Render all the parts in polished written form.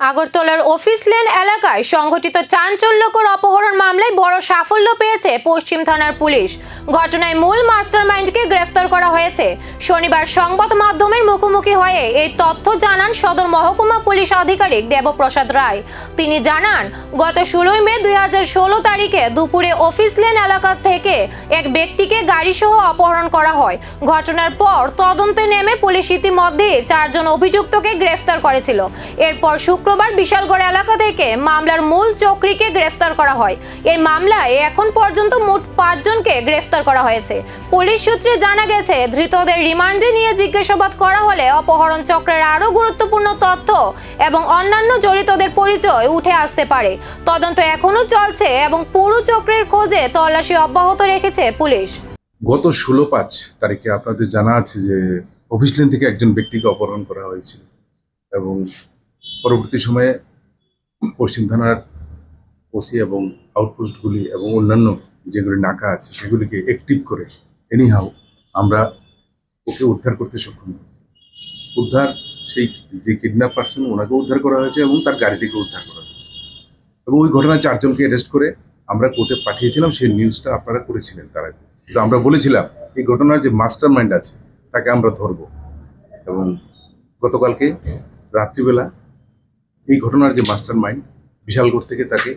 আগরতলার office lane এলাকায় সংঘটিত চাঞ্চল্যকর অপহরণ মামলায় বড় সাফল্য পেয়েছে পশ্চিম থানার পুলিশ। ঘটনায় মূল মাস্টারমাইন্ডকে গ্রেফতার করা হয়েছে। শনিবার সংবাদ মাধ্যমের মুখোমুখি হয়ে এই তথ্য জানান সদর মহকুমা পুলিশ আধিকারিক দেবপ্রসাদ রায়। তিনি জানান, গত 16 মে 2016 তারিখে দুপুরে অফিস লেন এলাকা থেকে এক ব্যক্তিকে গাড়িসহ অপহরণ করা হয়। ঘটনার পর তদন্তে নেমে পুলিশ ইতিমধ্যে 4 জন অভিযুক্তকে গ্রেফতার করেছিল। এরপর শুক্রবার বিশালগড় এলাকা থেকে মামলার মূল চক্রীকে গ্রেফতার করা হয়। এই মামলায় এখন পর্যন্ত মোট 5 জনকে গ্রেফতার করা হয়েছে। পুলিশ সূত্রে জানা গেছে, ধৃতদের রিমান্ডে নিয়ে জিজ্ঞাসাবাদ করা হলে অপহরণ চক্রের আরও গুরুত্বপূর্ণ তথ্য এবং অন্যান্য জড়িতদের পরিচয় উঠে আসতে পারে। তদন্ত এখনো চলছে এবং পুরো চক্রের খোঁজে তল্লাশি অব্যাহত রেখেছে পুলিশ। গত 16/5 তারিখে আপনাদের জানা আছে যে অফিস লেন থেকে একজন ব্যক্তিকে অপহরণ করা হয়েছিল এবং পরবর্তী সময়ে পশ্চিম থানার ওসি এবং আউটপোস্টগুলি এবং অন্যান্য যেগুলি নাকা আছে সেগুলিকে অ্যাক্টিভ করে এনিহাউ আমরা ওকে উদ্ধার করতে সক্ষম হয়েছি। উদ্ধার সেই যে কিডন্যাপ পারসন ওনাকে উদ্ধার করা হয়েছে এবং তার গাড়িটিকে উদ্ধার করা হয়েছে এবং ওই ঘটনায় 4 জনকে অ্যারেস্ট করে আমরা কোর্টে পাঠিয়েছিলাম। সেই নিউজটা আপনারা করেছিলেন তার আগে, কিন্তু আমরা বলেছিলাম এই ঘটনার যে মাস্টার মাইন্ড আছে তাকে আমরা ধরব এবং গতকালকে রাত্রিবেলা এই ঘটনার যে মাস্টার মাইন্ড বিশালগড় থেকে তাকে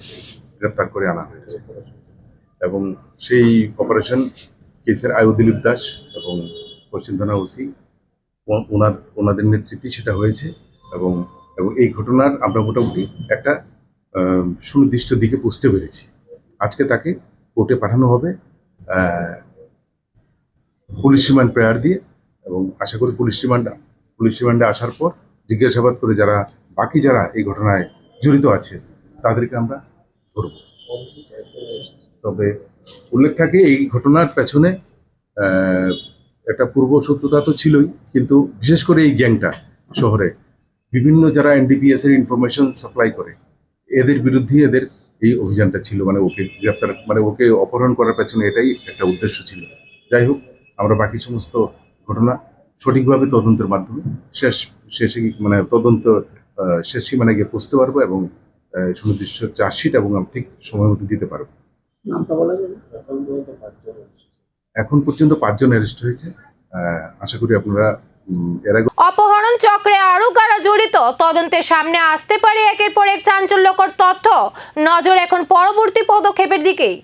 গ্রেপ্তার করে আনা হয়েছে এবং সেই অপারেশন কেসের আয়ু দিলীপ দাস এবং পশ্চিম থানা ওসি ওনাদের নেতৃত্বে সেটা হয়েছে এবং এই ঘটনার আমরা মোটামুটি একটা সুনির্দিষ্ট দিকে পৌঁছতে পেরেছি। আজকে তাকে কোর্টে পাঠানো হবে পুলিশ রিমান্ড প্রেয়ার দিয়ে এবং আশা করি পুলিশ রিমান্ডে আসার পর জিজ্ঞাসাবাদ করে বাকি যারা এই ঘটনায় জড়িত আছে তাদেরকে আমরা ধরব। তবে উল্লেখ থাকে এই ঘটনার পেছনে একটা পূর্ব শত্রুতা তো ছিলই, কিন্তু বিশেষ করে এই গ্যাংটা শহরে বিভিন্ন যারা এনডিপিএস এর ইনফরমেশন সাপ্লাই করে এদের বিরুদ্ধে এদের এই অভিযানটা ছিল, মানে ওকে গ্রেপ্তার ওকে অপহরণ করার পেছনে এটাই একটা উদ্দেশ্য ছিল। যাই হোক, আমরা বাকি সমস্ত ঘটনা সঠিকভাবে তদন্তের মাধ্যমে তদন্ত শেষ সীমানায় গিয়ে পৌঁছতে পারবো এবং সুনির্দিষ্ট চার্জশিট এবং ঠিক সময় মতো দিতে পারবো। এখন পর্যন্ত 5 জন অ্যারেস্ট হয়েছে। আশা করি আপনারা অপহরণ চক্রে আরো কারা জড়িত তদন্তের সামনে আসতে পারে একের পর এক চাঞ্চল্যকর তথ্য। নজর এখন পরবর্তী পদক্ষেপের দিকেই।